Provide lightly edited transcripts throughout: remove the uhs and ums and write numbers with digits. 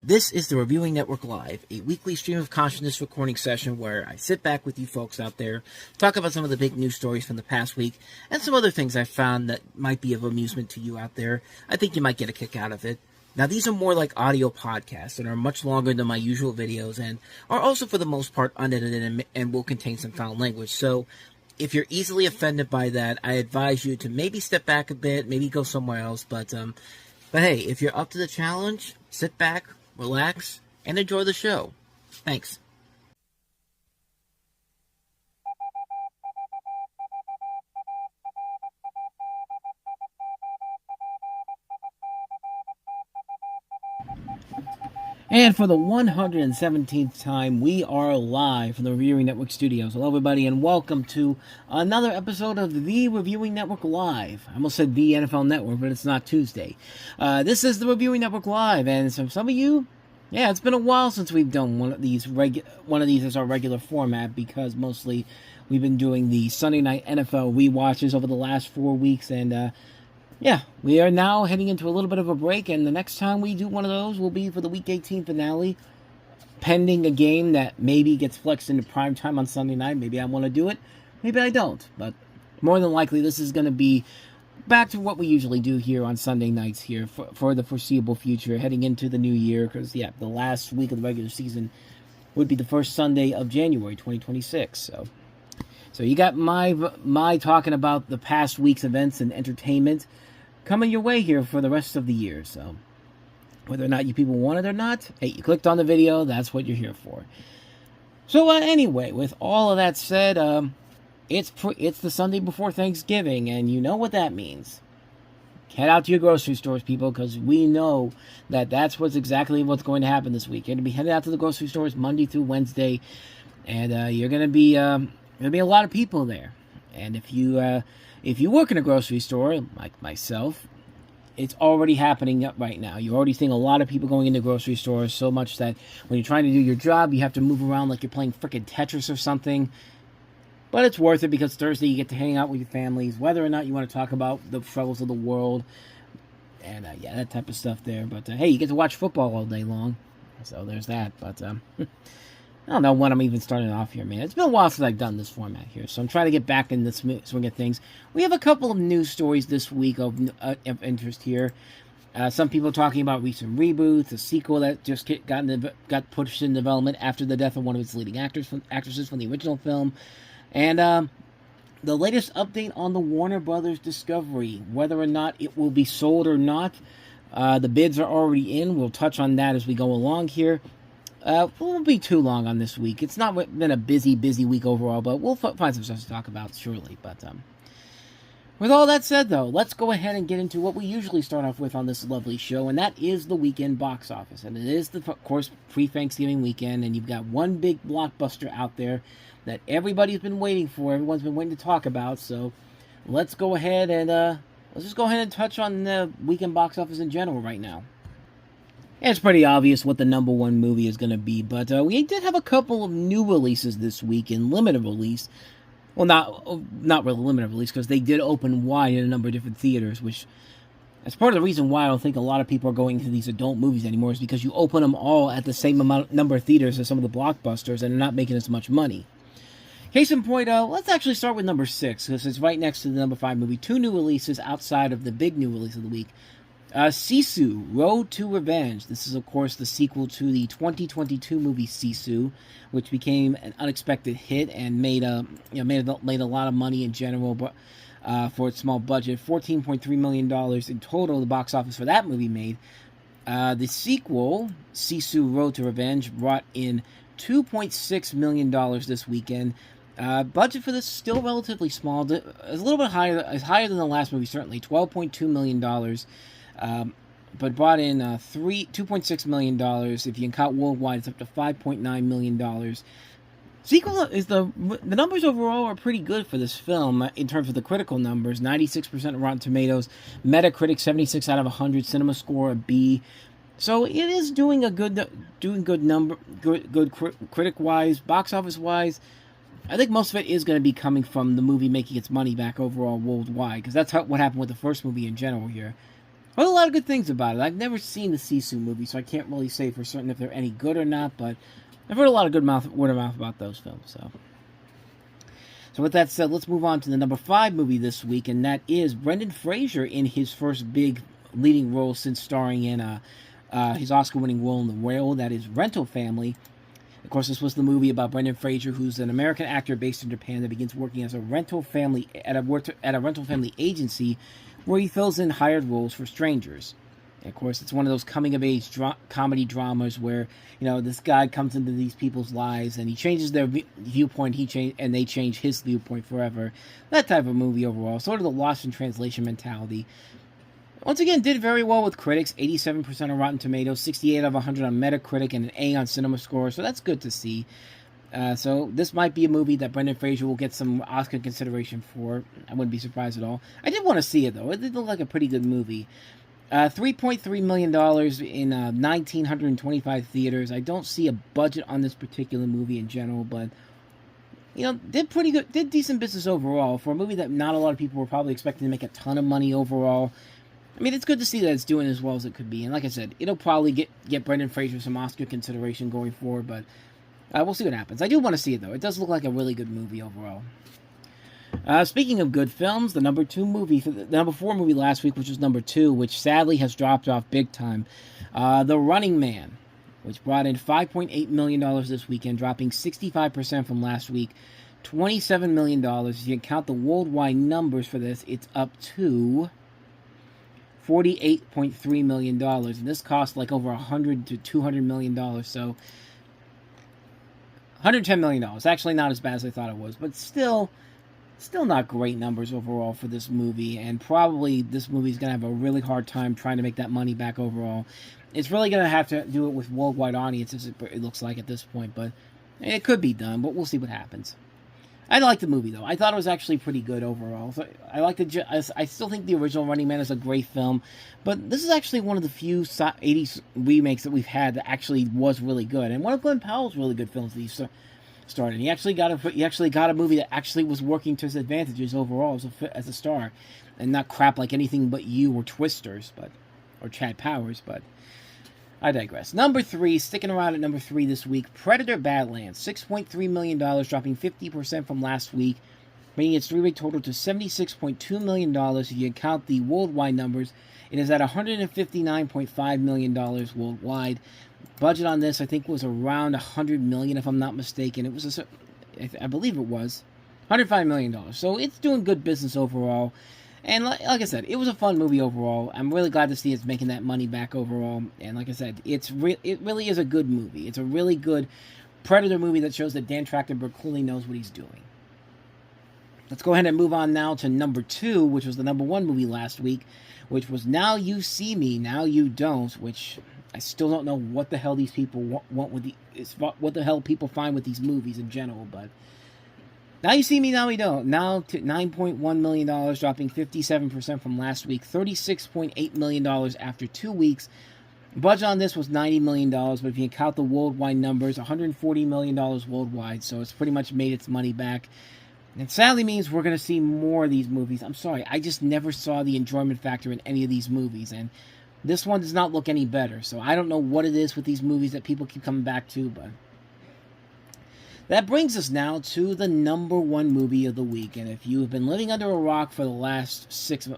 This is the Reviewing Network Live, a weekly stream of consciousness recording session where I sit back with you folks out there, talk about some of the big news stories from the past week, and some other things I found that might be of amusement to you out there. I think you might get a kick out of it. Now, these are more like audio podcasts and are much longer than my usual videos and are also, for the most part, unedited and will contain some foul language. So, if you're easily offended by that, I advise you to maybe step back a bit, maybe go somewhere else. But hey, if you're up to the challenge, sit back, relax, and enjoy the show. Thanks. And for the 117th time, we are live from the Reviewing Network studios. Hello, everybody, and welcome to another episode of the Reviewing Network Live. I almost said the NFL Network, but it's not Tuesday. This is the Reviewing Network Live, and some of you, yeah, it's been a while since we've done one of these as our regular format, because mostly we've been doing the Sunday night NFL rewatches over the last 4 weeks, and yeah, we are now heading into a little bit of a break, and the next time we do one of those will be for the Week 18 finale, pending a game that maybe gets flexed into prime time on Sunday night. Maybe I want to do it, maybe I don't, but more than likely this is going to be back to what we usually do here on Sunday nights here for the foreseeable future, heading into the new year, because, yeah, the last week of the regular season would be the first Sunday of January 2026, So you got my talking about the past week's events and entertainment coming your way here for the rest of the year. So whether or not you people want it or not, hey, you clicked on the video, that's what you're here for. So anyway, with all of that said, it's the Sunday before Thanksgiving, and you know what that means. Head out to your grocery stores, people, because we know that that's exactly what's going to happen this week. You're going to be heading out to the grocery stores Monday through Wednesday, and you're going to be a lot of people there. And if you work in a grocery store, like myself, it's already happening right now. You're already seeing a lot of people going into grocery stores, so much that when you're trying to do your job, you have to move around like you're playing frickin' Tetris or something. But it's worth it, because Thursday you get to hang out with your families, whether or not you want to talk about the struggles of the world, and yeah, that type of stuff there. But hey, you get to watch football all day long, so there's that. But I don't know when I'm even starting off here, man. It's been a while since I've done this format here, so I'm trying to get back in the swing of things. We have a couple of news stories this week of interest here. Some people talking about recent reboots, a sequel that just got pushed in development after the death of one of its leading actresses from the original film, and the latest update on the Warner Brothers Discovery, whether or not it will be sold or not. The bids are already in. We'll touch on that as we go along here. It won't be too long on this week. It's not been a busy week overall, but we'll find some stuff to talk about surely. But with all that said, though, let's go ahead and get into what we usually start off with on this lovely show, and that is the weekend box office. And it is, of course, pre-Thanksgiving weekend, and you've got one big blockbuster out there that everybody's been waiting for, everyone's been waiting to talk about. So let's go ahead and let's just go ahead and touch on the weekend box office in general right now. It's pretty obvious what the number one movie is going to be, but we did have a couple of new releases this week in limited release. Well, not really limited release, because they did open wide in a number of different theaters, which that's part of the reason why I don't think a lot of people are going to these adult movies anymore, is because you open them all at the same number of theaters as some of the blockbusters, and they're not making as much money. Case in point, let's actually start with number 6, because it's right next to the number 5 movie. 2 new releases outside of the big new release of the week. Sisu, Road to Revenge. This is, of course, the sequel to the 2022 movie Sisu, which became an unexpected hit and made a lot of money in general, but for its small budget, $14.3 million in total. The box office for that movie made. The sequel, Sisu, Road to Revenge, brought in $2.6 million this weekend. Budget for this is still relatively small. It's a little bit higher than the last movie, certainly, $12.2 million. But brought in $2.6 million. If you can count worldwide, it's up to $5.9 million. Sequel is the numbers overall are pretty good for this film in terms of the critical numbers. 96% Rotten Tomatoes, Metacritic 76 out of 100, Cinema Score a B. So it is doing good critic wise, box office wise. I think most of it is going to be coming from the movie making its money back overall worldwide, because that's what happened with the first movie in general here. I heard a lot of good things about it. I've never seen the Sisu movie, so I can't really say for certain if they're any good or not, but I've heard a lot of good word of mouth about those films. So with that said, let's move on to the number 5 movie this week, and that is Brendan Fraser in his first big leading role since starring in his Oscar-winning role in The Whale, that is Rental Family. Of course, this was the movie about Brendan Fraser, who's an American actor based in Japan that begins working as a rental family at a rental family agency where he fills in hired roles for strangers. And of course, it's one of those coming-of-age comedy dramas where, this guy comes into these people's lives and he changes their viewpoint, and they change his viewpoint forever. That type of movie overall, sort of the Lost in Translation mentality. Once again, did very well with critics, 87% on Rotten Tomatoes, 68 out of 100 on Metacritic, and an A on CinemaScore, so that's good to see. So this might be a movie that Brendan Fraser will get some Oscar consideration for. I wouldn't be surprised at all. I did want to see it, though. It did look like a pretty good movie. $3.3 million in 1,925 theaters. I don't see a budget on this particular movie in general, but did pretty good, did decent business overall for a movie that not a lot of people were probably expecting to make a ton of money overall. I mean, it's good to see that it's doing as well as it could be. And like I said, it'll probably get Brendan Fraser some Oscar consideration going forward, but we'll see what happens. I do want to see it, though. It does look like a really good movie overall. Speaking of good films, the number 4 movie last week, which was number 2, which sadly has dropped off big time. The Running Man, which brought in $5.8 million this weekend, dropping 65% from last week. $27 million. If you count the worldwide numbers for this, it's up to $48.3 million, and this cost like over $100 to $200 million, so $110 million. Actually not as bad as I thought it was, but still not great numbers overall for this movie, and probably this movie's going to have a really hard time trying to make that money back overall. It's really going to have to do it with worldwide audiences, it looks like at this point, but it could be done, but we'll see what happens. I liked the movie, though. I thought it was actually pretty good overall. So I still think the original Running Man is a great film, but this is actually one of the few 80s remakes that we've had that actually was really good, and one of Glenn Powell's really good films that he started. He actually got a movie that actually was working to his advantages overall as a star, and not crap like Anything But You or Twisters, or Chad Powers, but I digress. Number 3, sticking around at number 3 this week, Predator Badlands, $6.3 million, dropping 50% from last week, bringing its 3-week total to $76.2 million. If you count the worldwide numbers, it is at $159.5 million worldwide. Budget on this, I think, was around $100 million, if I'm not mistaken. It was, I believe it was, $105 million. So it's doing good business overall. And like I said, it was a fun movie overall. I'm really glad to see it's making that money back overall. And like I said, it really is a good movie. It's a really good Predator movie that shows that Dan Trachtenberg clearly knows what he's doing. Let's go ahead and move on now to number 2, which was the number 1 movie last week, which was Now You See Me, Now You Don't, which I still don't know what the hell these people want with what the hell people find with these movies in general, but Now You See Me, Now We Don't. Now to $9.1 million, dropping 57% from last week. $36.8 million after 2 weeks. Budget on this was $90 million, but if you count the worldwide numbers, $140 million worldwide, so it's pretty much made its money back. And sadly means we're going to see more of these movies. I'm sorry, I just never saw the enjoyment factor in any of these movies, and this one does not look any better. So I don't know what it is with these movies that people keep coming back to, but that brings us now to the number 1 movie of the week. And if you have been living under a rock for the last 6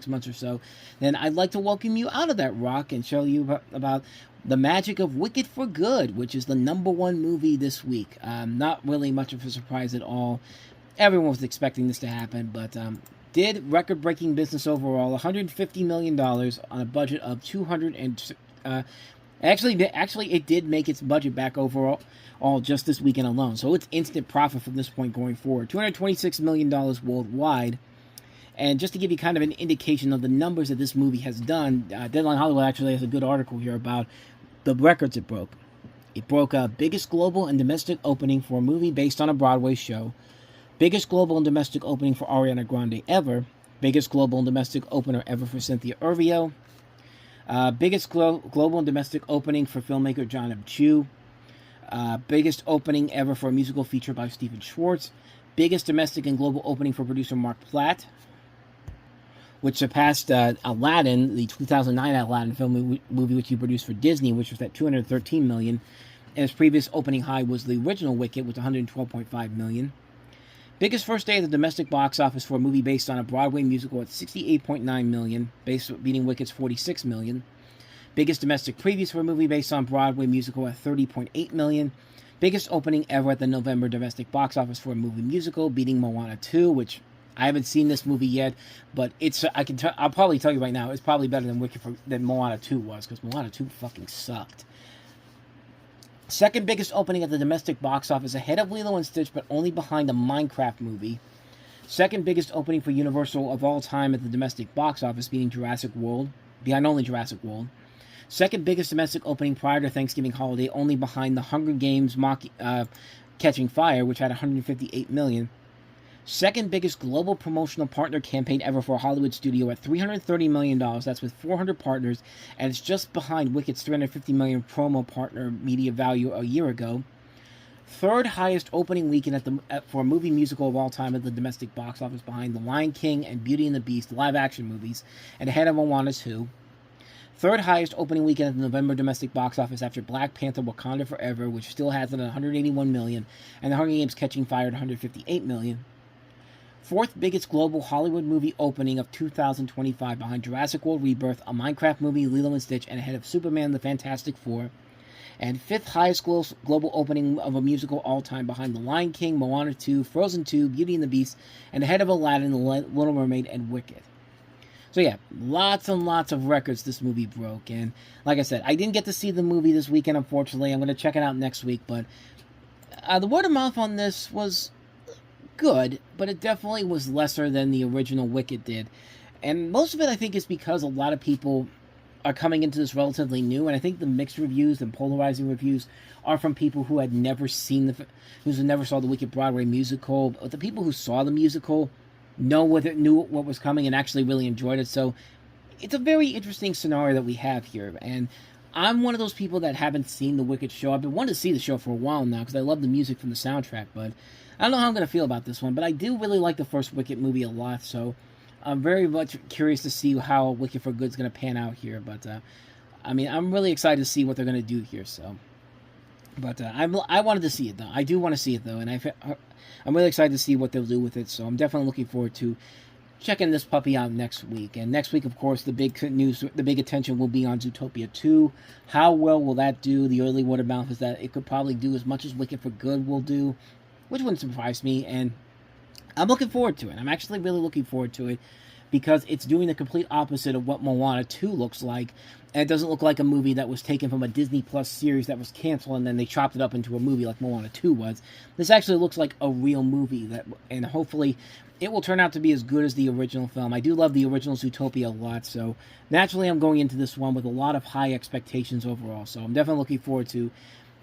months or so, then I'd like to welcome you out of that rock and show you about the magic of Wicked for Good, which is the number 1 movie this week. Not really much of a surprise at all. Everyone was expecting this to happen, but did record-breaking business overall, $150 million on a budget of Actually, it did make its budget back overall just this weekend alone. So it's instant profit from this point going forward. $226 million worldwide. And just to give you kind of an indication of the numbers that this movie has done, Deadline Hollywood actually has a good article here about the records it broke. It broke a biggest global and domestic opening for a movie based on a Broadway show. Biggest global and domestic opening for Ariana Grande ever. Biggest global and domestic opener ever for Cynthia Erivo. Biggest global and domestic opening for filmmaker John M. Chu. Biggest opening ever for a musical feature by Stephen Schwartz. Biggest domestic and global opening for producer Mark Platt. which surpassed Aladdin, the 2009 Aladdin film movie which he produced for Disney, which was at $213 million. And its previous opening high was the original Wicked with $112.5 million. Biggest first day of the domestic box office for a movie based on a Broadway musical at $68.9 million, beating Wicked's $46 million. Biggest domestic previews for a movie based on Broadway musical at $30.8 million. Biggest opening ever at the November domestic box office for a movie musical, beating Moana 2, which I haven't seen this movie yet, but I'll probably tell you right now, it's probably better than Moana 2 was, because Moana 2 fucking sucked. Second biggest opening at the domestic box office, ahead of Lilo and Stitch, but only behind the Minecraft movie. Second biggest opening for Universal of all time at the domestic box office, beating behind only Jurassic World. Second biggest domestic opening prior to Thanksgiving holiday, only behind the Hunger Games Catching Fire, which had $158 million. Second biggest global promotional partner campaign ever for a Hollywood studio at $330 million. That's with 400 partners, and it's just behind Wicked's $350 million promo partner media value a year ago. Third highest opening weekend for a movie musical of all time at the domestic box office, behind The Lion King and Beauty and the Beast live-action movies, and ahead of Moana 2. Third highest opening weekend at the November domestic box office after Black Panther Wakanda Forever, which still has it at $181 million, and The Hunger Games Catching Fire at $158 million. Fourth biggest global Hollywood movie opening of 2025, behind Jurassic World Rebirth, a Minecraft movie, Lilo and Stitch, and ahead of Superman the Fantastic Four. And fifth highest global opening of a musical all time, behind The Lion King, Moana 2, Frozen 2, Beauty and the Beast, and ahead of Aladdin, The Little Mermaid, and Wicked. So yeah, lots and lots of records this movie broke. And like I said, I didn't get to see the movie this weekend, unfortunately. I'm going to check it out next week. But the word of mouth on this was good, but it definitely was lesser than the original Wicked did. And most of it, I think, is because a lot of people are coming into this relatively new, and I think the mixed reviews and polarizing reviews are from people who had never seen who never saw the Wicked Broadway musical. But the people who saw the musical knew what was coming and actually really enjoyed it. So it's a very interesting scenario that we have here. And I'm one of those people that haven't seen the Wicked show. I've been wanting to see the show for a while now because I love the music from the soundtrack, but I don't know how I'm going to feel about this one. But I do really like the first Wicked movie a lot, so I'm very much curious to see how Wicked for Good is going to pan out here. But I mean, I'm really excited to see what they're going to do here. So, but I wanted to see it though. I do want to see it though, and I'm really excited to see what they'll do with it. So I'm definitely looking forward to checking this puppy out next week. And next week, of course, the big news, the big attention will be on Zootopia 2. How well will that do? The early word of mouth is that it could probably do as much as Wicked for Good will do, which wouldn't surprise me. And I'm looking forward to it. I'm actually really looking forward to it because it's doing the complete opposite of what Moana 2 looks like. And it doesn't look like a movie that was taken from a Disney Plus series that was canceled and then they chopped it up into a movie like Moana 2 was. This actually looks like a real movie, and hopefully it will turn out to be as good as the original film. I do love the original Zootopia a lot, so naturally I'm going into this one with a lot of high expectations overall. So I'm definitely looking forward to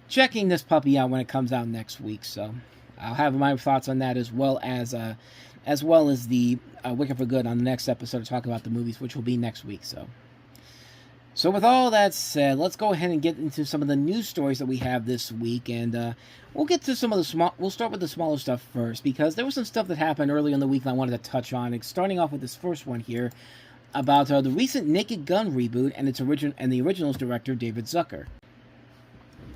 checking this puppy out when it comes out next week. So I'll have my thoughts on that as well as the Wicked for Good on the next episode to talk about the movies, which will be next week. So with all that said, let's go ahead and get into some of the news stories that we have this week, and we'll get to some of the we'll start with the smaller stuff first, because there was some stuff that happened earlier in the week that I wanted to touch on. Starting off with this first one here about the recent Naked Gun reboot and the original's director David Zucker.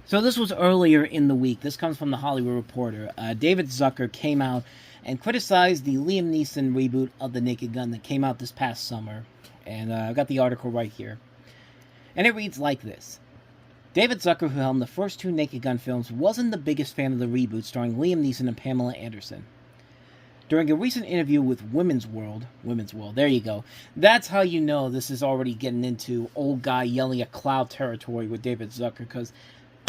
So this was earlier in the week. This comes from the Hollywood Reporter. David Zucker came out and criticized the Liam Neeson reboot of The Naked Gun that came out this past summer, and I've got the article right here. And it reads like this. David Zucker, who helmed the first two Naked Gun films, wasn't the biggest fan of the reboot starring Liam Neeson and Pamela Anderson. During a recent interview with Women's World, there you go. That's how you know this is already getting into old guy yelling at cloud territory with David Zucker, because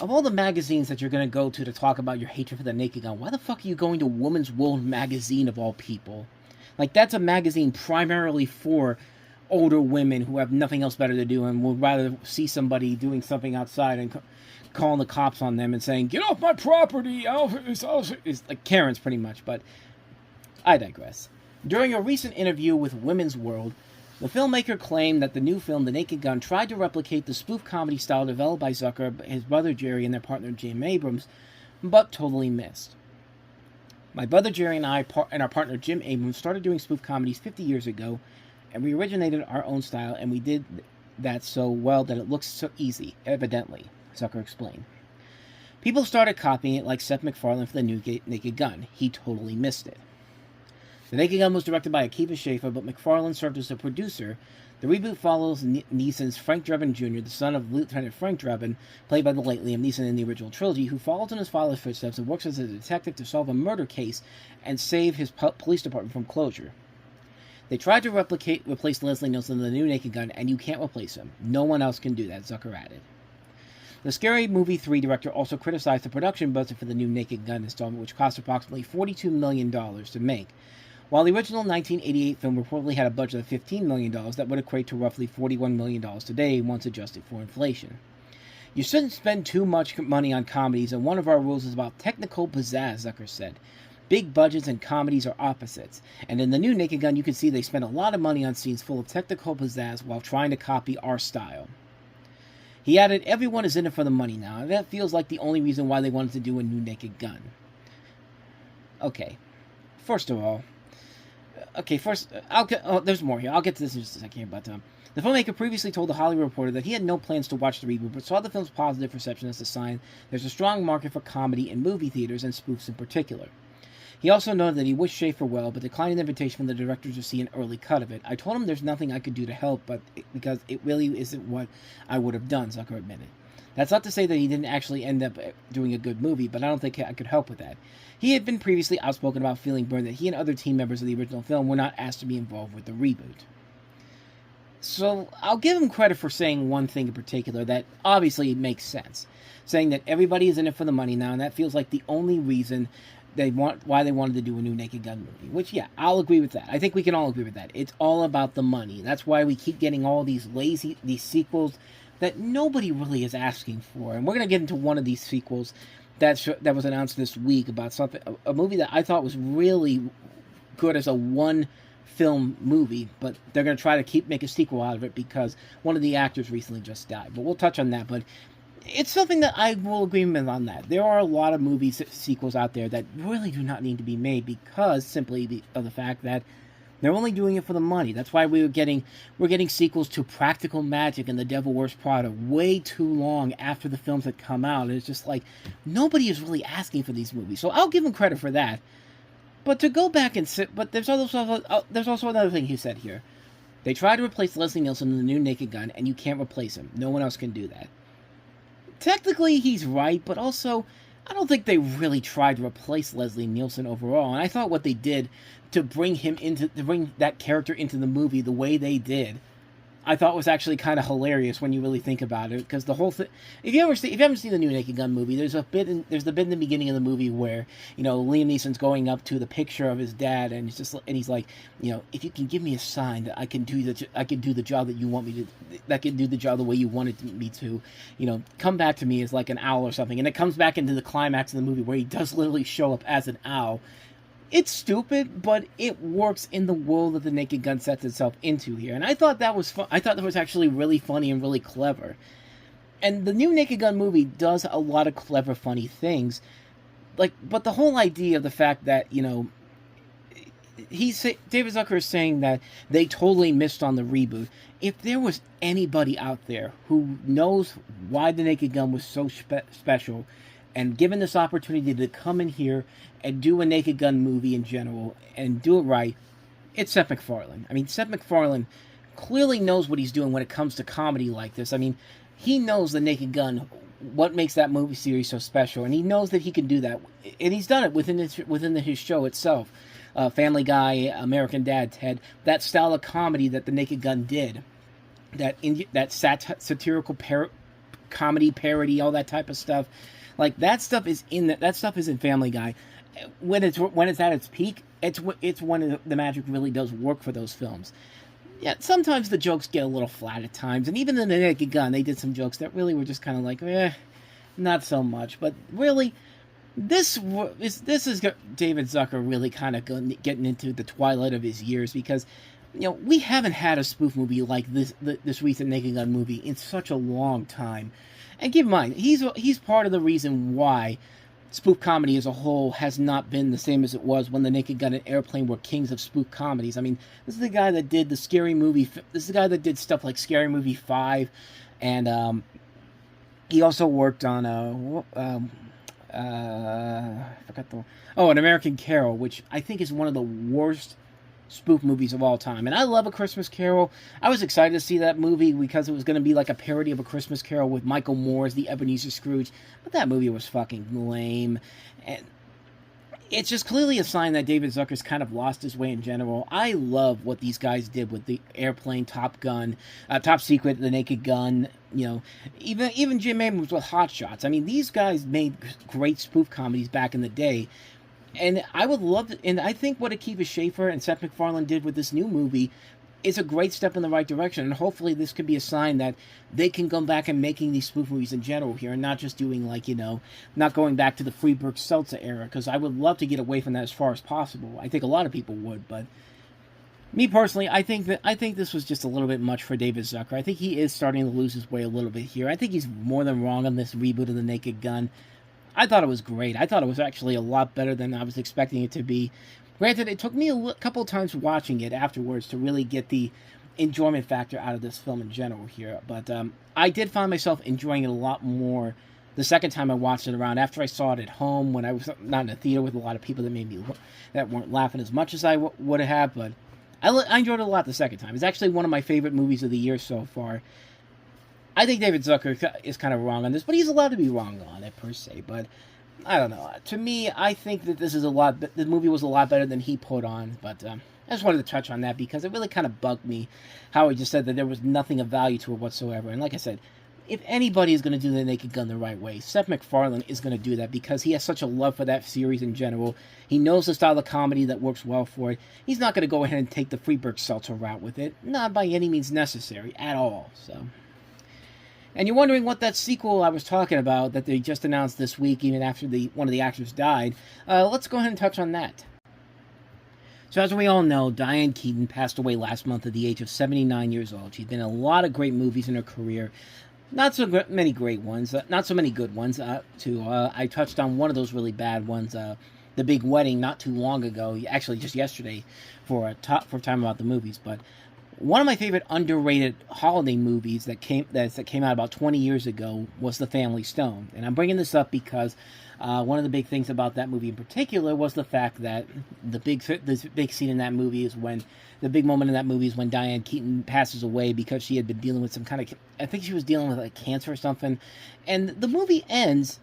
of all the magazines that you're going to go to talk about your hatred for the Naked Gun, why the fuck are you going to Women's World magazine of all people? Like, that's a magazine primarily for older women who have nothing else better to do and would rather see somebody doing something outside and calling the cops on them and saying, "Get off my property!" It's like Karen's pretty much, but I digress. During a recent interview with Women's World, the filmmaker claimed that the new film, The Naked Gun, tried to replicate the spoof comedy style developed by Zucker, his brother Jerry, and their partner Jim Abrams, but totally missed. My brother Jerry and I and our partner Jim Abrams started doing spoof comedies 50 years ago, and we originated our own style, and we did that so well that it looks so easy, evidently, Zucker explained. People started copying it like Seth MacFarlane for the new Naked Gun. He totally missed it. The Naked Gun was directed by Akiva Schaffer, but MacFarlane served as a producer. The reboot follows Neeson's Frank Drebin Jr., the son of Lieutenant Frank Drebin, played by the late Liam Neeson in the original trilogy, who follows in his father's footsteps and works as a detective to solve a murder case and save his police department from closure. They tried to replace Leslie Nielsen in the new Naked Gun, and you can't replace him. No one else can do that, Zucker added. The Scary Movie 3 director also criticized the production budget for the new Naked Gun installment, which cost approximately $42 million to make. While the original 1988 film reportedly had a budget of $15 million, that would equate to roughly $41 million today once adjusted for inflation. You shouldn't spend too much money on comedies, and one of our rules is about technical pizzazz, Zucker said. Big budgets and comedies are opposites, and in the new Naked Gun you can see they spent a lot of money on scenes full of technical pizzazz while trying to copy our style. He added, everyone is in it for the money now, and that feels like the only reason why they wanted to do a new Naked Gun. Okay, first, there's more here. I'll get to this in just a second here, but the filmmaker previously told The Hollywood Reporter that he had no plans to watch the reboot, but saw the film's positive reception as a sign there's a strong market for comedy in movie theaters and spoofs in particular. He also noted that he wished Schaffer well, but declined an invitation from the directors to see an early cut of it. I told him there's nothing I could do to help, because it really isn't what I would have done, Zucker admitted. That's not to say that he didn't actually end up doing a good movie, but I don't think I could help with that. He had been previously outspoken about feeling burned that he and other team members of the original film were not asked to be involved with the reboot. So, I'll give him credit for saying one thing in particular that obviously makes sense. Saying that everybody is in it for the money now, and that feels like the only reason why they wanted to do a new Naked Gun movie. Which, yeah, I'll agree with that. I think we can all agree with that. It's all about the money. That's why we keep getting all these sequels that nobody really is asking for. And we're going to get into one of these sequels that was announced this week about a movie that I thought was really good as a one-film movie, but they're going to try to make a sequel out of it because one of the actors recently just died. But we'll touch on that. But it's something that I will agree with on that. There are a lot of movie sequels out there that really do not need to be made because simply of the fact that they're only doing it for the money. That's why we're getting sequels to Practical Magic and The Devil Wears Prada way too long after the films had come out. And it's just like, nobody is really asking for these movies. So I'll give him credit for that. But to go back and but there's also another thing he said here. They tried to replace Leslie Nielsen in the new Naked Gun, and you can't replace him. No one else can do that. Technically, he's right, but also, I don't think they really tried to replace Leslie Nielsen overall. And I thought what they did to bring that character into the movie the way they did, I thought was actually kind of hilarious when you really think about it. Because the whole thing, if you haven't seen the new Naked Gun movie, there's the bit in the beginning of the movie where Liam Neeson's going up to the picture of his dad, and he's like, if you can give me a sign that I can do the job that you want me to, that can do the job the way you wanted me to, come back to me as like an owl or something. And it comes back into the climax of the movie where he does literally show up as an owl. It's stupid, but it works in the world that the Naked Gun sets itself into here. And I thought that was fun. I thought that was actually really funny and really clever. And the new Naked Gun movie does a lot of clever, funny things. But the whole idea of the fact that, David Zucker is saying that they totally missed on the reboot. If there was anybody out there who knows why the Naked Gun was so special, and given this opportunity to come in here and do a Naked Gun movie in general and do it right, it's Seth MacFarlane. I mean, Seth MacFarlane clearly knows what he's doing when it comes to comedy like this. I mean, he knows the Naked Gun, what makes that movie series so special, and he knows that he can do that. And he's done it within his show itself. Family Guy, American Dad, Ted, that style of comedy that the Naked Gun did, that satirical comedy parody, all that type of stuff. Like that stuff is in Family Guy. When it's at its peak, it's when the magic really does work for those films. Yeah, sometimes the jokes get a little flat at times, and even in the Naked Gun, they did some jokes that really were just kind of like, not so much. But really, this is David Zucker really kind of getting into the twilight of his years, because we haven't had a spoof movie like this recent Naked Gun movie in such a long time. And keep in mind, he's part of the reason why spoof comedy as a whole has not been the same as it was when The Naked Gun and Airplane were kings of spoof comedies. I mean, this is the guy that did the Scary Movie. This is the guy that did stuff like Scary Movie 5, and he also worked on I forgot the An American Carol, which I think is one of the worst spoof movies of all time. And I love A Christmas Carol. I was excited to see that movie because it was going to be like a parody of A Christmas Carol with Michael Moore as the Ebenezer Scrooge, but that movie was fucking lame. And it's just clearly a sign that David Zucker's kind of lost his way in general. I love what these guys did with the Airplane, Top Gun, Top Secret, The Naked Gun, even Jim Abrams with Hot Shots. I mean, these guys made great spoof comedies back in the day. And I would love to, and I think what Akiva Schaffer and Seth MacFarlane did with this new movie is a great step in the right direction. And hopefully this could be a sign that they can go back and making these spoof movies in general here and not just doing not going back to the Freeburg-Seltzer era, because I would love to get away from that as far as possible. I think a lot of people would, but me personally, I think this was just a little bit much for David Zucker. I think he is starting to lose his way a little bit here. I think he's more than wrong on this reboot of The Naked Gun. I thought it was great. I thought it was actually a lot better than I was expecting it to be. Granted, it took me a couple of times watching it afterwards to really get the enjoyment factor out of this film in general here. But I did find myself enjoying it a lot more the second time I watched it around, after I saw it at home when I was not in a theater with a lot of people that weren't laughing as much as I would have. But I enjoyed it a lot the second time. It's actually one of my favorite movies of the year so far. I think David Zucker is kind of wrong on this, but he's allowed to be wrong on it, per se. But I don't know. To me, I think that the movie was a lot better than he put on. But I just wanted to touch on that because it really kind of bugged me how he just said that there was nothing of value to it whatsoever. And like I said, if anybody is going to do The Naked Gun the right way, Seth MacFarlane is going to do that because he has such a love for that series in general. He knows the style of comedy that works well for it. He's not going to go ahead and take the Freeburg-Seltzer route with it. Not by any means necessary at all. So... And you're wondering what that sequel I was talking about that they just announced this week, even after one of the actors died. Let's go ahead and touch on that. So as we all know, Diane Keaton passed away last month at the age of 79 years old. She's been in a lot of great movies in her career. Not so many great ones, not so many good ones, too. I touched on one of those really bad ones, The Big Wedding, not too long ago, actually just yesterday, for Time About the Movies, but... One of my favorite underrated holiday movies that came out about 20 years ago was The Family Stone. And I'm bringing this up because one of the big things about that movie in particular was the fact that the big scene in that movie is when Diane Keaton passes away because she had been dealing with some kind of, I think she was dealing with like cancer or something. And the movie ends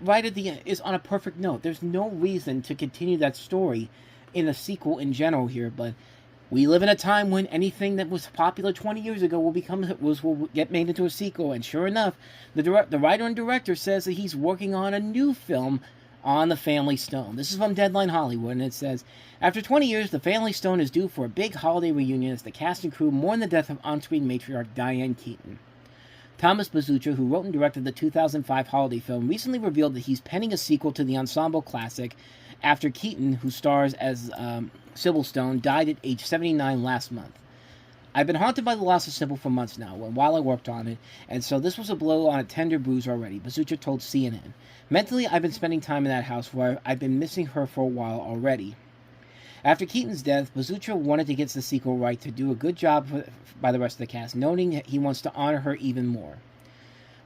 right at the end, is on a perfect note. There's no reason to continue that story in a sequel in general here, but we live in a time when anything that was popular 20 years ago will get made into a sequel. And sure enough, the writer and director says that he's working on a new film on The Family Stone. This is from Deadline Hollywood, and it says, after 20 years, The Family Stone is due for a big holiday reunion as the cast and crew mourn the death of on-screen matriarch Diane Keaton. Thomas Bezucha, who wrote and directed the 2005 holiday film, recently revealed that he's penning a sequel to the ensemble classic after Keaton, who stars as Sybil Stone, died at age 79 last month. I've been haunted by the loss of Sybil for months now, while I worked on it, and so this was a blow on a tender bruise already, Bezucha told CNN. Mentally, I've been spending time in that house where I've been missing her for a while already. After Keaton's death, Bezucha wanted to get the sequel right to do a good job by the rest of the cast, noting that he wants to honor her even more.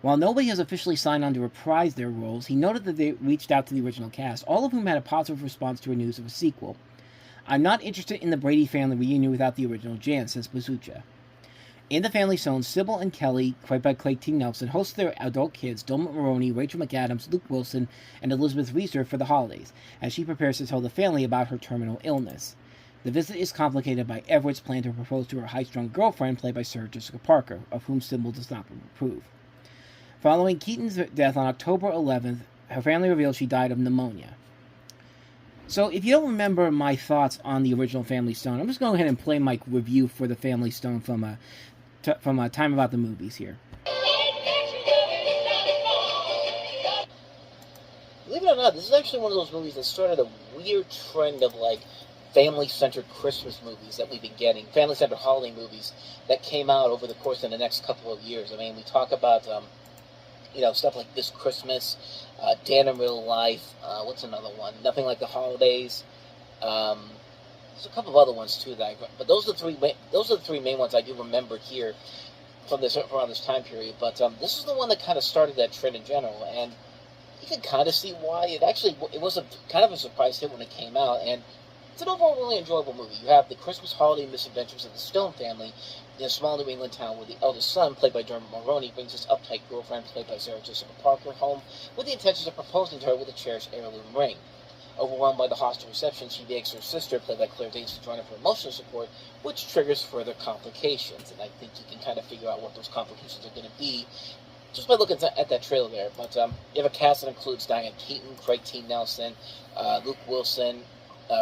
While nobody has officially signed on to reprise their roles, he noted that they reached out to the original cast, all of whom had a positive response to news of a sequel. I'm not interested in the Brady family reunion without the original Jan, says Bezucha. In The Family Stone, Sybil and Kelly, played by Craig T. Nelson, host their adult kids, Dermot Mulroney, Rachel McAdams, Luke Wilson, and Elizabeth Reeser for the holidays, as she prepares to tell the family about her terminal illness. The visit is complicated by Everett's plan to propose to her high-strung girlfriend, played by Sarah Jessica Parker, of whom Sybil does not approve. Following Keaton's death on October 11th, her family revealed she died of pneumonia. So, if you don't remember my thoughts on the original Family Stone, I'm just going to go ahead and play my review for the Family Stone from Time About the Movies here. Believe it or not, this is actually one of those movies that started a weird trend of, like, family-centered Christmas movies that we've been getting, family-centered holiday movies that came out over the course of the next couple of years. I mean, we talk about stuff like This Christmas, Dan in Real Life. What's another one? Nothing Like the Holidays. There's a couple of other ones too but those are the three. Those are the three main ones I do remember here from around this time period. But this is the one that kind of started that trend in general, and you can kind of see why. It was a kind of a surprise hit when it came out, and it's an overall really enjoyable movie. You have the Christmas holiday misadventures of the Stone family in a small New England town where the eldest son, played by Dermot Mulroney, brings his uptight girlfriend, played by Sarah Jessica Parker, home with the intentions of proposing to her with a cherished heirloom ring. Overwhelmed by the hostile reception, she begs her sister, played by Claire Danes, to join her for emotional support, which triggers further complications. And I think you can kind of figure out what those complications are going to be just by looking at that trailer there. But you have a cast that includes Diane Keaton, Craig T. Nelson, Luke Wilson,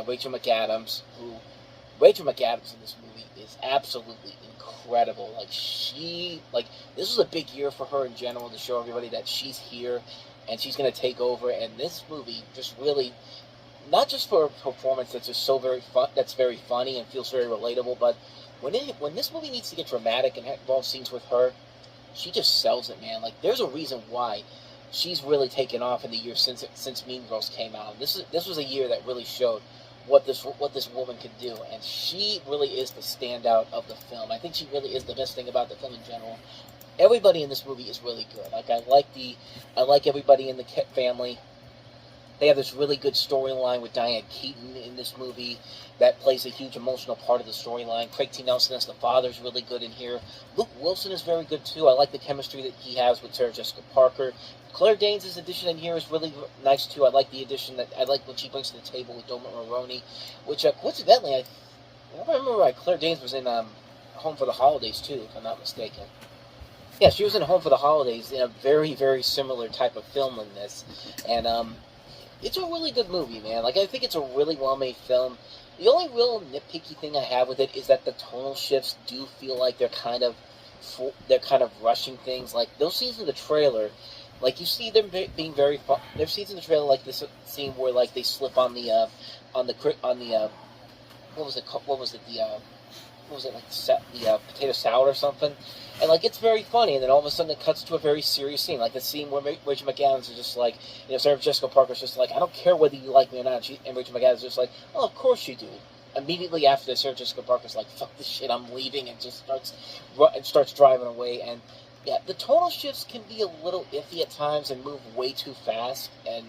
Rachel McAdams, Rachel McAdams in this movie is absolutely incredible. This was a big year for her in general, to show everybody that she's here and she's going to take over. And this movie just really, not just for a performance that's just so very fun, that's very funny and feels very relatable, but when this movie needs to get dramatic and involve scenes with her, she just sells it, man. Like, there's a reason why she's really taken off in the year since Mean Girls came out. This was a year that really showed what this woman could do, and she really is the standout of the film. I think she really is the best thing about the film in general. Everybody in this movie is really good. Like, I like everybody in the family. They have this really good storyline with Diane Keaton in this movie that plays a huge emotional part of the storyline. Craig T. Nelson as the father is really good in here. Luke Wilson is very good too. I like the chemistry that he has with Sarah Jessica Parker. Claire Danes' addition in here is really nice too. I like the addition I like what she brings to the table with Dermot Mulroney, which coincidentally, I remember Claire Danes was in Home for the Holidays too, if I'm not mistaken. Yeah, she was in Home for the Holidays in a very, very similar type of film in this, and it's a really good movie, man. Like, I think it's a really well-made film. The only real nitpicky thing I have with it is that the tonal shifts do feel like they're kind of rushing things. Like, those scenes in the trailer, like, you see them being very fun. There's scenes in the trailer, like this scene where, like, they slip on the potato salad or something, and like, it's very funny, and then all of a sudden it cuts to a very serious scene, like the scene where Rachel McAdams is just like, Sarah Jessica Parker's just like, I don't care whether you like me or not, and Rachel McAdams is just like, oh, of course you do. Immediately after this, Sarah Jessica Parker's like, fuck this shit, I'm leaving, and just starts driving away. And yeah, the tonal shifts can be a little iffy at times and move way too fast, and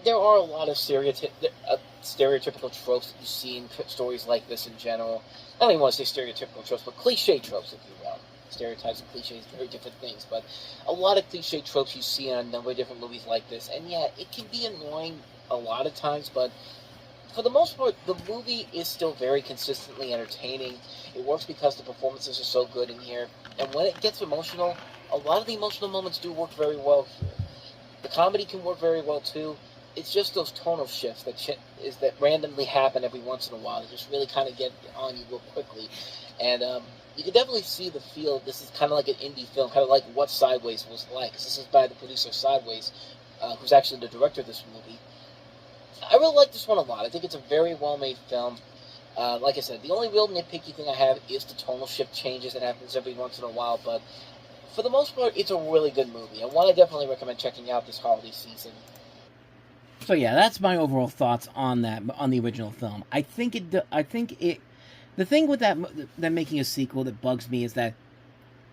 there are a lot of stereotypical tropes that you see in stories like this in general. I don't even want to say stereotypical tropes, but cliche tropes, if you will. Stereotypes and cliches, very different things, but a lot of cliche tropes you see in a number of different movies like this. And yeah, it can be annoying a lot of times, but for the most part, the movie is still very consistently entertaining. It works because the performances are so good in here, and when it gets emotional, a lot of the emotional moments do work very well here. The comedy can work very well too. It's just those tonal shifts that randomly happen every once in a while. They just really kind of get on you real quickly. And you can definitely see the feel. This is kind of like an indie film, kind of like what Sideways was like. Because this is by the producer Sideways, who's actually the director of this movie. I really like this one a lot. I think it's a very well-made film. Like I said, the only real nitpicky thing I have is the tonal shift changes that happens every once in a while. But for the most part, it's a really good movie. And one I definitely recommend checking out this holiday season. So yeah, that's my overall thoughts on the original film. The thing with that making a sequel that bugs me is that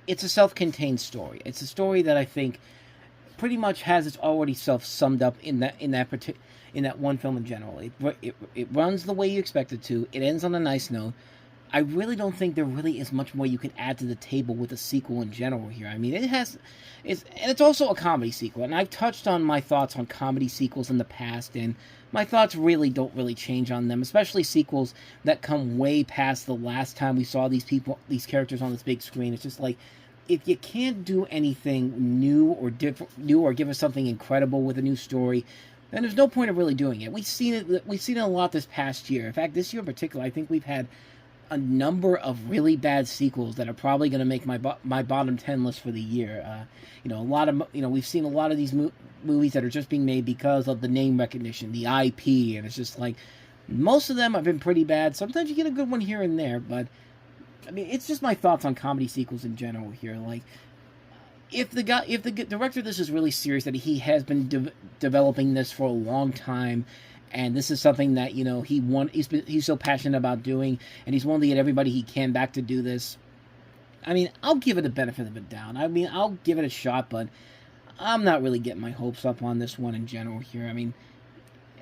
it's a self-contained story. It's a story that I think pretty much has its already summed up in that one film in general. It runs the way you expect it to. It ends on a nice note. I really don't think there really is much more you can add to the table with a sequel in general here. I mean, it's also a comedy sequel, and I've touched on my thoughts on comedy sequels in the past, and my thoughts don't really change on them, especially sequels that come way past the last time we saw these characters on this big screen. It's just like, if you can't do anything new or give us something incredible with a new story, then there's no point of really doing it. We've seen it a lot this past year. In fact, this year in particular, I think we've had a number of really bad sequels that are probably going to make my bottom 10 list for the year. We've seen a lot of these movies that are just being made because of the name recognition, the IP, and it's just like, most of them have been pretty bad. Sometimes you get a good one here and there, but I mean, it's just my thoughts on comedy sequels in general here. Like, if the director of this is really serious, that he has been developing this for a long time, and this is something that he's so passionate about doing, and he's willing to get everybody he can back to do this. I mean, I'll give it the benefit of the doubt. I mean, I'll give it a shot, but I'm not really getting my hopes up on this one in general here. I mean,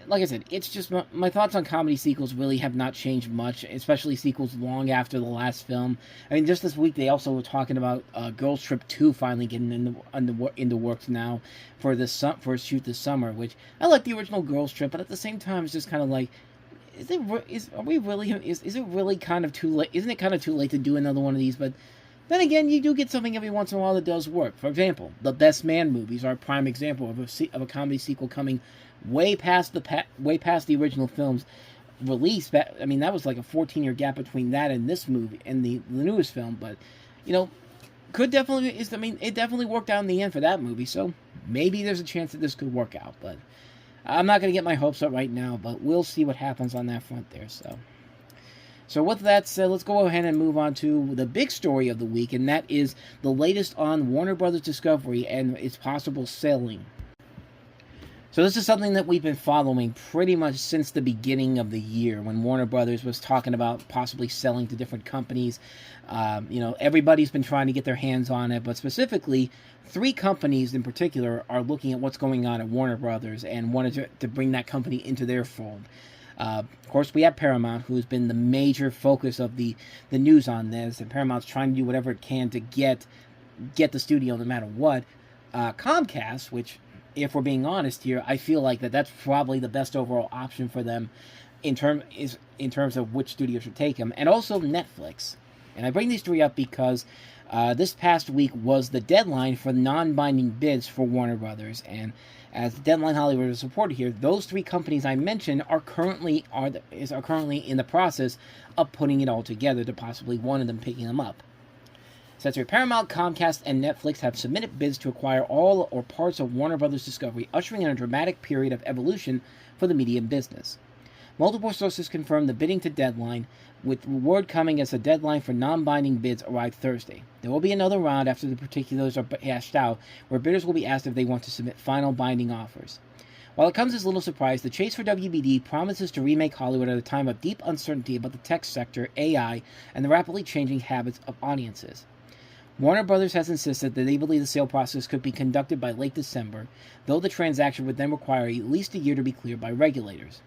like I said, it's just my thoughts on comedy sequels really have not changed much, especially sequels long after the last film. I mean, just this week they also were talking about Girls Trip 2 finally getting into works now for a shoot this summer, which I like the original Girls Trip, but at the same time it's just kind of like, is it really kind of too late? Isn't it kind of too late to do another one of these? But then again, you do get something every once in a while that does work. For example, the Best Man movies are a prime example of a comedy sequel coming way past the original film's release. I mean, that was like a 14-year gap between that and this movie and the newest film. But it definitely worked out in the end for that movie. So maybe there's a chance that this could work out. But I'm not going to get my hopes up right now. But we'll see what happens on that front there. So with that said, let's go ahead and move on to the big story of the week, and that is the latest on Warner Brothers Discovery and its possible selling. So this is something that we've been following pretty much since the beginning of the year, when Warner Brothers was talking about possibly selling to different companies. Everybody's been trying to get their hands on it, but specifically, 3 companies in particular are looking at what's going on at Warner Brothers and wanted to bring that company into their fold. Of course, we have Paramount, who's been the major focus of the news on this, and Paramount's trying to do whatever it can to get the studio no matter what. Comcast, which, if we're being honest here, I feel like that's probably the best overall option for them in terms of which studio should take them, and also Netflix. And I bring these 3 up because this past week was the deadline for non-binding bids for Warner Brothers, and as Deadline Hollywood is reported here, those 3 companies I mentioned are currently in the process of putting it all together to possibly one of them picking them up. Since Paramount, Comcast, and Netflix have submitted bids to acquire all or parts of Warner Brothers Discovery, ushering in a dramatic period of evolution for the media business. Multiple sources confirmed the bidding to deadline, with word coming as the deadline for non-binding bids arrived Thursday. There will be another round after the particulars are hashed out, where bidders will be asked if they want to submit final binding offers. While it comes as little surprise, the chase for WBD promises to remake Hollywood at a time of deep uncertainty about the tech sector, AI, and the rapidly changing habits of audiences. Warner Brothers has insisted that they believe the sale process could be conducted by late December, though the transaction would then require at least a year to be cleared by regulators.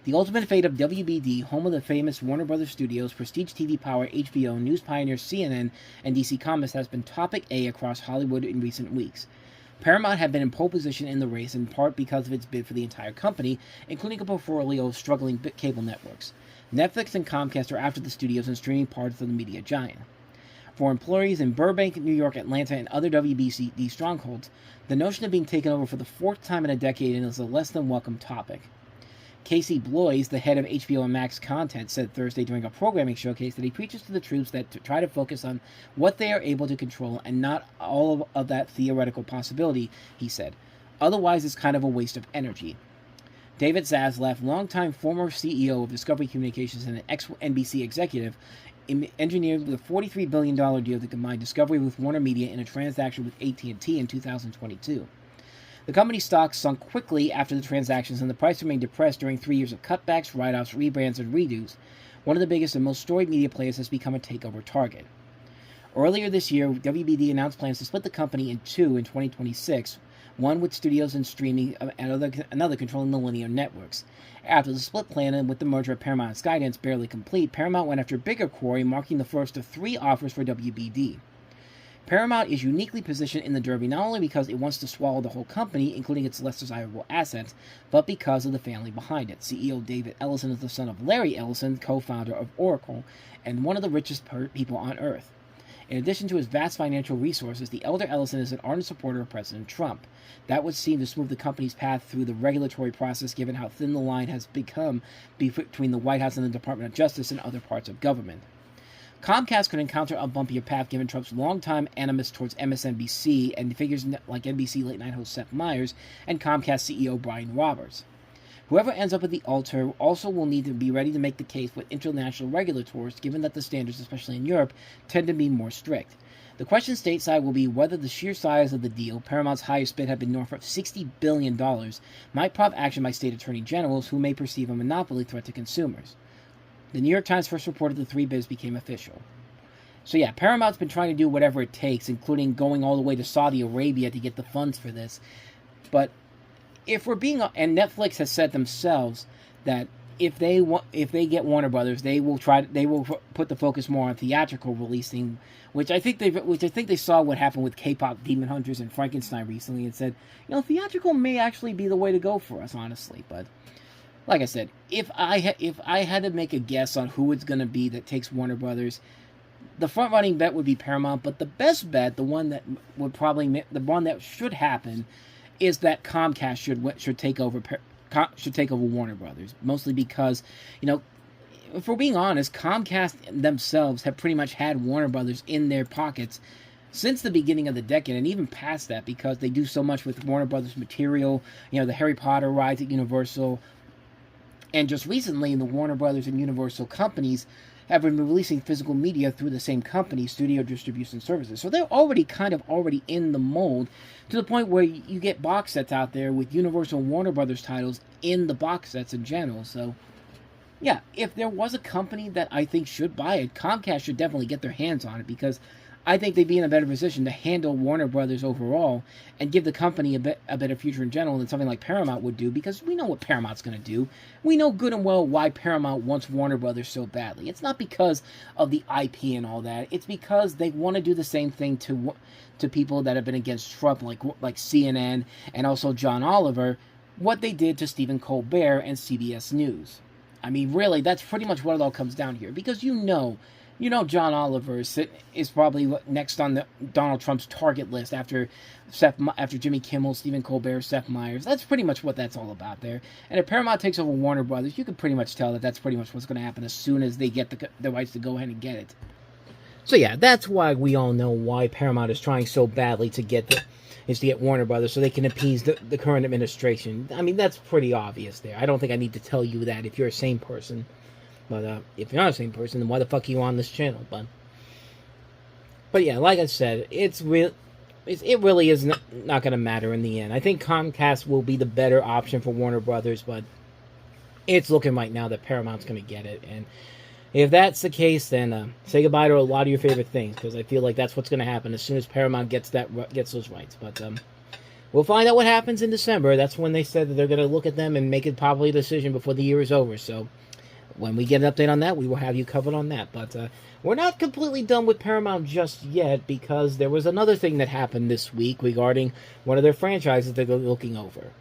The ultimate fate of WBD, home of the famous Warner Brothers Studios, prestige TV power HBO, news pioneers CNN, and DC Comics, has been topic A across Hollywood in recent weeks. Paramount had been in pole position in the race, in part because of its bid for the entire company, including a portfolio of struggling cable networks. Netflix and Comcast are after the studios and streaming parts of the media giant. For employees in Burbank, New York, Atlanta, and other WBD strongholds, the notion of being taken over for the 4th time in a decade is a less than welcome topic. Casey Bloys, the head of HBO and Max Content, said Thursday during a programming showcase that he preaches to the troops that to try to focus on what they are able to control and not all of that theoretical possibility, he said. Otherwise, it's kind of a waste of energy. David Zaslav, longtime former CEO of Discovery Communications and an ex-NBC executive, engineered the $43 billion deal to combine Discovery with Warner Media in a transaction with AT&T in 2022. The company's stock sunk quickly after the transactions, and the price remained depressed during 3 years of cutbacks, write-offs, rebrands, and redos. One of the biggest and most storied media players has become a takeover target. Earlier this year, WBD announced plans to split the company in 2 in 2026, one with studios and streaming, and another controlling the linear networks. After the split plan and with the merger of Paramount and Skydance barely complete, Paramount went after a bigger quarry, marking the first of 3 offers for WBD. Paramount is uniquely positioned in the derby not only because it wants to swallow the whole company, including its less desirable assets, but because of the family behind it. CEO David Ellison is the son of Larry Ellison, co-founder of Oracle, and one of the richest people on Earth. In addition to his vast financial resources, the elder Ellison is an ardent supporter of President Trump. That would seem to smooth the company's path through the regulatory process, given how thin the line has become between the White House and the Department of Justice and other parts of government. Comcast could encounter a bumpier path given Trump's longtime animus towards MSNBC and figures like NBC late-night host Seth Meyers and Comcast CEO Brian Roberts. Whoever ends up at the altar also will need to be ready to make the case with international regulators, given that the standards, especially in Europe, tend to be more strict. The question stateside will be whether the sheer size of the deal, Paramount's highest bid had been north of $60 billion, might prompt action by state attorney generals who may perceive a monopoly threat to consumers. The New York Times first reported the 3 bids became official. So yeah, Paramount's been trying to do whatever it takes, including going all the way to Saudi Arabia to get the funds for this. But if we're being, and Netflix has said themselves that if they get Warner Brothers, they will put the focus more on theatrical releasing, which I think they saw what happened with K-pop Demon Hunters and Frankenstein recently, and said, theatrical may actually be the way to go for us, honestly. But like I said, if I had to make a guess on who it's going to be that takes Warner Brothers, the front running bet would be Paramount. But the best bet, the one that should happen, is that Comcast should take over Warner Brothers, mostly because, if we're being honest, Comcast themselves have pretty much had Warner Brothers in their pockets since the beginning of the decade, and even past that, because they do so much with Warner Brothers material, the Harry Potter rides at Universal, and just recently, the Warner Brothers and Universal companies have been releasing physical media through the same company, Studio Distribution Services. So they're already in the mold, to the point where you get box sets out there with Universal and Warner Brothers titles in the box sets in general. So yeah, if there was a company that I think should buy it, Comcast should definitely get their hands on it, because I think they'd be in a better position to handle Warner Brothers overall and give the company a better future in general than something like Paramount would do, because we know what Paramount's going to do. We know good and well why Paramount wants Warner Brothers so badly. It's not because of the IP and all that. It's because they want to do the same thing to people that have been against Trump, like CNN and also John Oliver, what they did to Stephen Colbert and CBS News. I mean, really, that's pretty much what it all comes down here, because John Oliver is probably next on the Donald Trump's target list after Jimmy Kimmel, Stephen Colbert, Seth Meyers. That's pretty much what that's all about there. And if Paramount takes over Warner Brothers, you can pretty much tell that that's pretty much what's going to happen as soon as they get the rights to go ahead and get it. So yeah, that's why we all know why Paramount is trying so badly to get Warner Brothers, so they can appease the current administration. I mean, that's pretty obvious there. I don't think I need to tell you that if you're a sane person. But if you're not the same person, then why the fuck are you on this channel? But yeah, like I said, it really is not going to matter in the end. I think Comcast will be the better option for Warner Brothers, but it's looking right now that Paramount's going to get it. And if that's the case, then say goodbye to a lot of your favorite things, because I feel like that's what's going to happen as soon as Paramount gets those rights. But we'll find out what happens in December. That's when they said that they're going to look at them and make it probably a decision before the year is over. So when we get an update on that, we will have you covered on that. But we're not completely done with Paramount just yet, because there was another thing that happened this week regarding one of their franchises that they're looking over.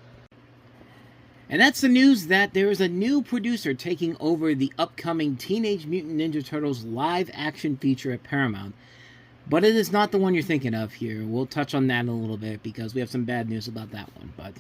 And that's the news that there is a new producer taking over the upcoming Teenage Mutant Ninja Turtles live-action feature at Paramount. But it is not the one you're thinking of here. We'll touch on that in a little bit, because we have some bad news about that one. But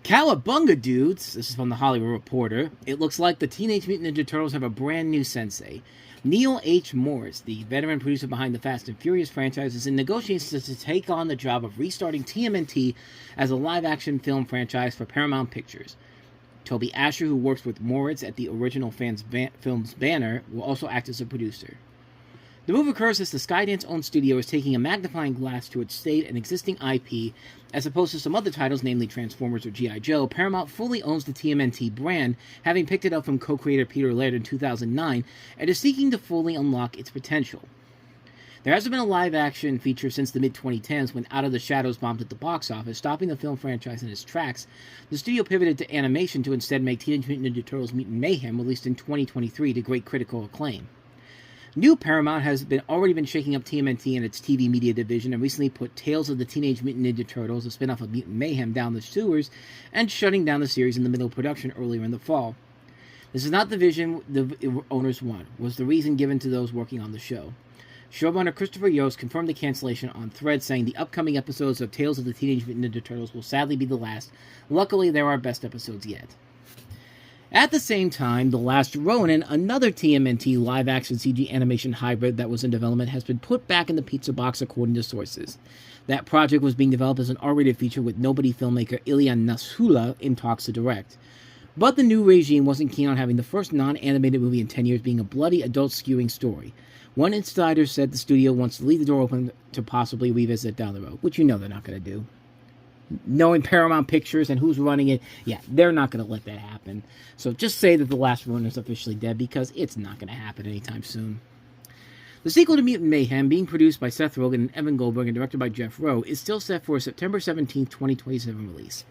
Cowabunga dudes, this is from the Hollywood Reporter, it looks like the Teenage Mutant Ninja Turtles have a brand new sensei. Neal H. Moritz, the veteran producer behind the Fast and Furious franchise, is in negotiations to take on the job of restarting TMNT as a live-action film franchise for Paramount Pictures. Toby Asher, who works with Moritz at the original film's banner, will also act as a producer. The move occurs as the Skydance-owned studio is taking a magnifying glass to its state and existing IP. As opposed to some other titles, namely Transformers or G.I. Joe, Paramount fully owns the TMNT brand, having picked it up from co-creator Peter Laird in 2009, and is seeking to fully unlock its potential. There hasn't been a live-action feature since the mid-2010s, when Out of the Shadows bombed at the box office, stopping the film franchise in its tracks. The studio pivoted to animation to instead make Teenage Mutant Ninja Turtles Mutant Mayhem, released in 2023 to great critical acclaim. New Paramount has already been shaking up TMNT and its TV media division, and recently put Tales of the Teenage Mutant Ninja Turtles, a spin-off of Mutant Mayhem, down the sewers, and shutting down the series in the middle of production earlier in the fall. This is not the vision the owners want, was the reason given to those working on the show. Showrunner Christopher Yost confirmed the cancellation on Threads, saying the upcoming episodes of Tales of the Teenage Mutant Ninja Turtles will sadly be the last. Luckily, there are best episodes yet. At the same time, The Last Ronin, another TMNT live-action CG animation hybrid that was in development, has been put back in the pizza box according to sources. That project was being developed as an R-rated feature with Nobody filmmaker Ilya Nasula in talks to direct. But the new regime wasn't keen on having the first non-animated movie in 10 years being a bloody, adult-skewing story. One insider said the studio wants to leave the door open to possibly revisit down the road, which they're not going to do. Knowing Paramount Pictures and who's running it, they're not going to let that happen. So just say that The Last Ronin is officially dead, because it's not going to happen anytime soon. The sequel to Mutant Mayhem, being produced by Seth Rogen and Evan Goldberg and directed by Jeff Rowe, is still set for a September 17, 2027 release.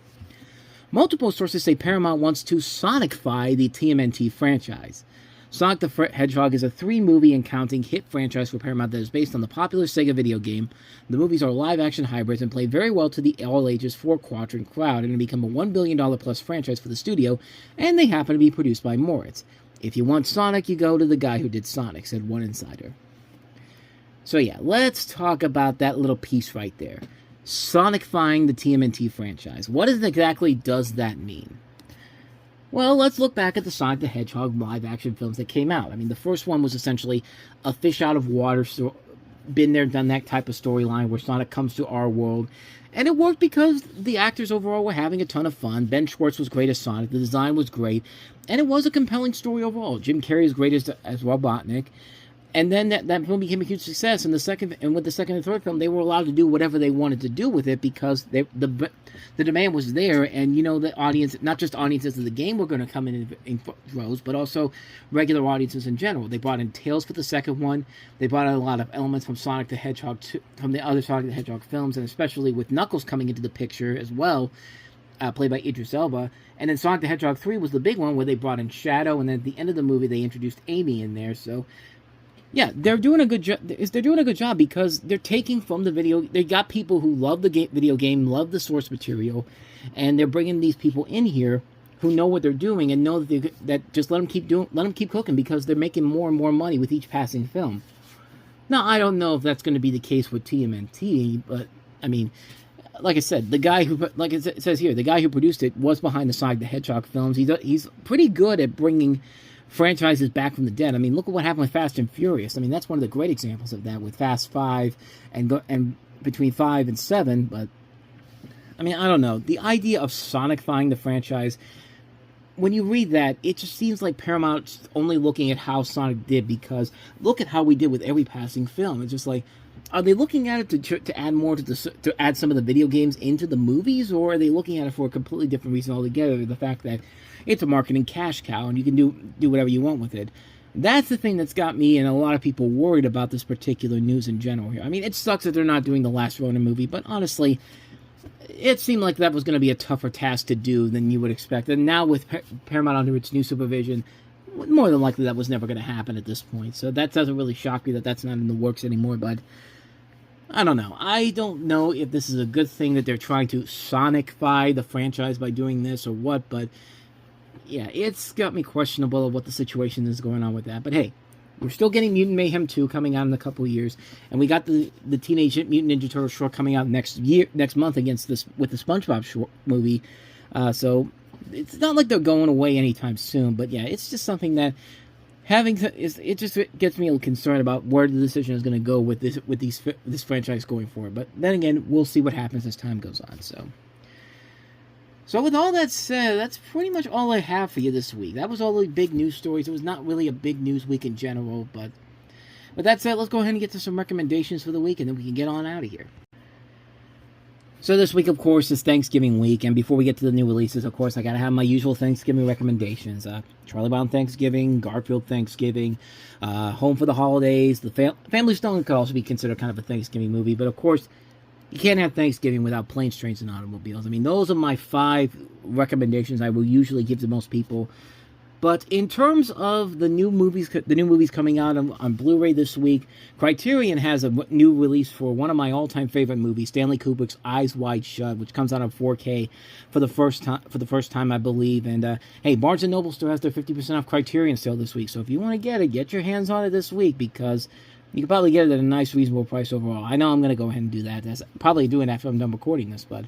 Multiple sources say Paramount wants to Sonicify the TMNT franchise. Sonic the Hedgehog is a 3-movie and counting hit franchise for Paramount that is based on the popular Sega video game. The movies are live-action hybrids and play very well to the all-ages 4-quadrant crowd, and have become a $1 billion-plus franchise for the studio, and they happen to be produced by Moritz. If you want Sonic, you go to the guy who did Sonic, said one insider. So let's talk about that little piece right there. Sonicifying the TMNT franchise. What exactly does that mean? Well, let's look back at the Sonic the Hedgehog live-action films that came out. I mean, the first one was essentially a fish-out-of-water, been there, done that type of storyline where Sonic comes to our world. And it worked because the actors overall were having a ton of fun. Ben Schwartz was great as Sonic. The design was great. And it was a compelling story overall. Jim Carrey is great as Robotnik. And then that film became a huge success. And with the second and third film, they were allowed to do whatever they wanted to do with it, because the demand was there. And the audience, not just audiences of the game, were going to come in droves, but also regular audiences in general. They brought in Tails for the second one. They brought in a lot of elements from Sonic the Hedgehog, from the other Sonic the Hedgehog films, and especially with Knuckles coming into the picture as well, played by Idris Elba. And then Sonic the Hedgehog 3 was the big one, where they brought in Shadow, and then at the end of the movie they introduced Amy in there. So they're doing a good job. They're doing a good job because they're taking from the video. They got people who love the video game, love the source material, and they're bringing these people in here who know what they're doing and know that just let them keep cooking, because they're making more and more money with each passing film. Now, I don't know if that's going to be the case with TMNT, but I mean, like I said, the guy who, like it says here, the guy who produced it was behind the Sonic the Hedgehog films. He's pretty good at bringing franchises back from the dead. I mean, look at what happened with Fast and Furious. I mean, that's one of the great examples of that with Fast 5 and between 5 and 7. But I mean, I don't know. The idea of Sonicifying the franchise, when you read that, it just seems like Paramount's only looking at how Sonic did, because look at how we did with every passing film. It's just like, are they looking at it to add more to add some of the video games into the movies, or are they looking at it for a completely different reason altogether? The fact that it's a marketing cash cow and you can do whatever you want with it. That's the thing that's got me and a lot of people worried about this particular news in general here. I mean, it sucks that they're not doing the Last Ronin movie, but honestly, it seemed like that was going to be a tougher task to do than you would expect. And now with Paramount under its new supervision, more than likely that was never going to happen at this point. So that doesn't really shock me that that's not in the works anymore, but I don't know. I don't know if this is a good thing that they're trying to Sonicify the franchise by doing this or what, but it's got me questionable of what the situation is going on with that. But hey, we're still getting Mutant Mayhem 2 coming out in a couple of years, and we got the Teenage Mutant Ninja Turtles short coming out next month with the SpongeBob short movie. So it's not like they're going away anytime soon. But it's just something that it just gets me a little concerned about where the decision is going to go with this franchise going forward. But then again, we'll see what happens as time goes on. So with all that said, that's pretty much all I have for you this week. That was all the big news stories. It was not really a big news week in general, but with that said, let's go ahead and get to some recommendations for the week, and then we can get on out of here. So this week, of course, is Thanksgiving week, and before we get to the new releases, of course, I gotta have my usual Thanksgiving recommendations. Charlie Brown Thanksgiving, Garfield Thanksgiving, Home for the Holidays, The Family Stone could also be considered kind of a Thanksgiving movie, but of course, you can't have Thanksgiving without Planes, Trains, and Automobiles. I mean, those are my 5 recommendations I will usually give to most people. But in terms of the new movies coming out on Blu-ray this week, Criterion has a new release for one of my all-time favorite movies, Stanley Kubrick's Eyes Wide Shut, which comes out on 4K for the first time, I believe. And hey, Barnes & Noble still has their 50% off Criterion sale this week. So if you want to get your hands on it this week, because you can probably get it at a nice, reasonable price overall. I know I'm going to go ahead and do that. That's probably doing it after I'm done recording this, but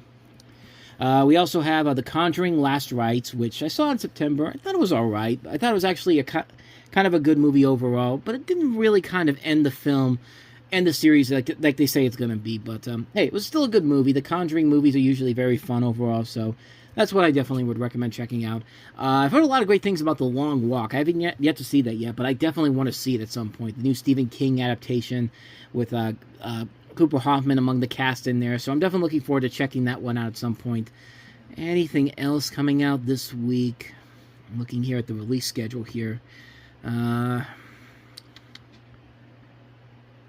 we also have The Conjuring Last Rites, which I saw in September. I thought it was all right. I thought it was actually kind of a good movie overall, but it didn't really kind of end the film and the series like they say it's going to be. But hey, it was still a good movie. The Conjuring movies are usually very fun overall, so that's what I definitely would recommend checking out. I've heard a lot of great things about The Long Walk. I haven't yet to see that yet, but I definitely want to see it at some point. The new Stephen King adaptation with Cooper Hoffman among the cast in there, so I'm definitely looking forward to checking that one out at some point. Anything else coming out this week? I'm looking here at the release schedule here.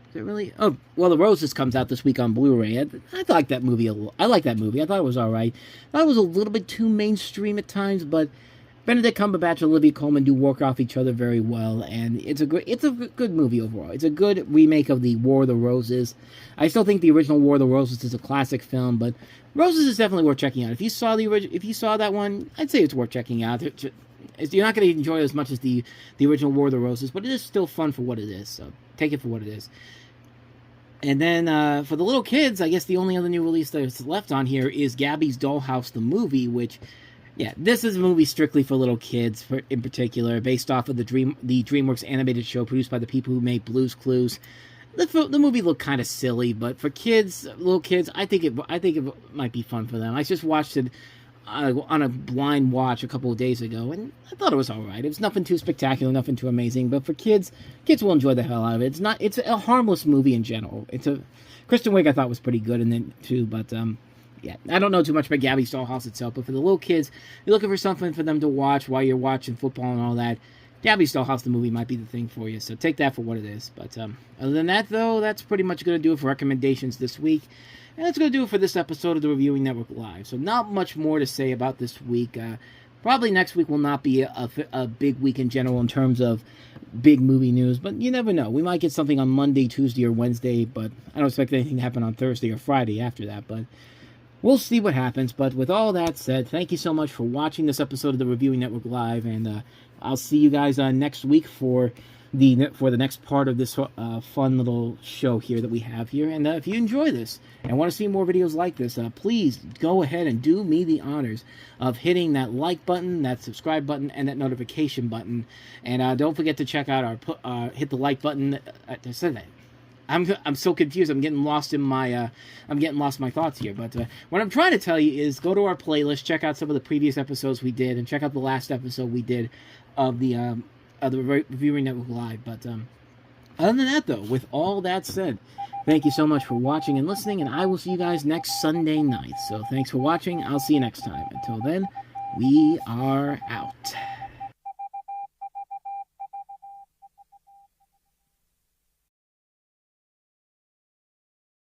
Is it really? Oh, well, The Roses comes out this week on Blu-ray. I like that movie. I like that movie. I thought it was all right. I thought it was a little bit too mainstream at times, but Benedict Cumberbatch and Olivia Colman do work off each other very well, and it's a good movie overall. It's a good remake of the War of the Roses. I still think the original War of the Roses is a classic film, but Roses is definitely worth checking out. If you saw that one, I'd say it's worth checking out. You're not going to enjoy it as much as the original War of the Roses, but it is still fun for what it is. So take it for what it is. And then for the little kids, I guess the only other new release that's left on here is Gabby's Dollhouse, the movie, which, yeah, this is a movie strictly for little kids, in particular, based off of the DreamWorks animated show produced by the people who made Blue's Clues. The movie looked kind of silly, but for kids, little kids, I think it might be fun for them. I just watched it on a blind watch a couple of days ago, and I thought it was all right. It was nothing too spectacular, nothing too amazing, but for kids will enjoy the hell out of it. It's a harmless movie in general. Kristen Wiig I thought was pretty good in it too, but yeah, I don't know too much about Gabby's Dollhouse itself, but for the little kids, you're looking for something for them to watch while you're watching football and all that, Gabby's Dollhouse, the movie, might be the thing for you, so take that for what it is. But other than that, though, that's pretty much going to do it for recommendations this week. And that's going to do it for this episode of the Reviewing Network Live. So not much more to say about this week. Probably next week will not be a big week in general in terms of big movie news, but you never know. We might get something on Monday, Tuesday, or Wednesday, but I don't expect anything to happen on Thursday or Friday after that, but we'll see what happens. But with all that said, thank you so much for watching this episode of the Reviewing Network Live, and I'll see you guys next week for the next part of this fun little show here that we have here. And if you enjoy this and want to see more videos like this, please go ahead and do me the honors of hitting that like button, that subscribe button, and that notification button. And don't forget to check out hit the like button. I said that. I'm so confused. I'm getting lost in my thoughts here. But what I'm trying to tell you is go to our playlist, check out some of the previous episodes we did, and check out the last episode we did of the Reviewing Network Live. But other than that, though, with all that said, thank you so much for watching and listening, and I will see you guys next Sunday night. So thanks for watching. I'll see you next time. Until then, we are out.